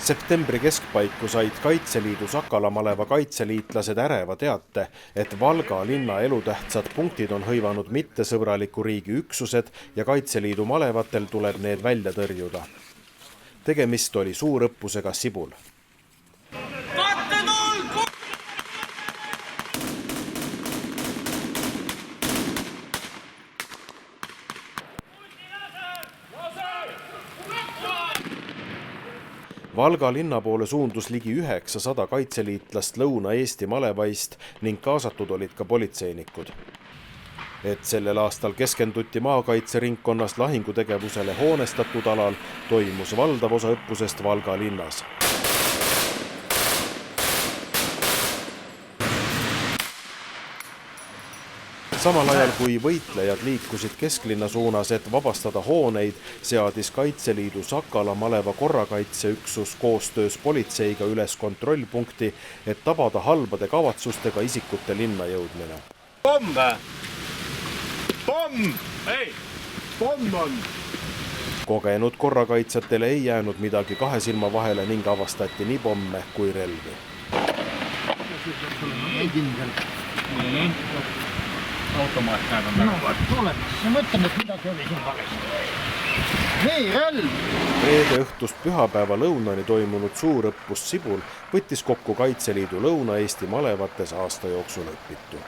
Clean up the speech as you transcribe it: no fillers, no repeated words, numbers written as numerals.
Septembri keskpaiku said Kaitseliidu Sakala maleva kaitseliitlased äreva teate, et Valga linna elutähtsad punktid on hõivanud mittesõbraliku riigi üksused ja Kaitseliidu malevatel tuleb need välja tõrjuda. Tegemist oli suurõppusega Sibul. Valga linna poole suundus ligi 900 kaitseliitlast Lõuna-Eesti malevaist ning kaasatud olid ka politseinikud. Et sellel aastal keskenduti maakaitseringkonnas lahingutegevusele hoonestatud alal, toimus valdav osa õppusest Valga linnas. Samal ajal, kui võitlejad liikusid kesklinna suunas, et vabastada hooneid, seadis Kaitseliidu Sakala maleva korrakaitseüksus koostöös politseiga üles kontrollpunkti, et tabada halbade kavatsustega isikute linna jõudmine. Pomm! Pomm! Ei! Pomm on! Kogenud korrakaitsjatele ei jäänud midagi kahe silma vahele ning avastati nii pomme kui relvi. Automaat näeb on väga vaat. Olemas. Ma mõtlen, et midagi oli siin valesti. Nii, relv! Reede õhtust pühapäeva lõunani toimunud suurõppus Sibul võttis kokku Kaitseliidu Lõuna-Eesti malevates aasta jooksul õpitu.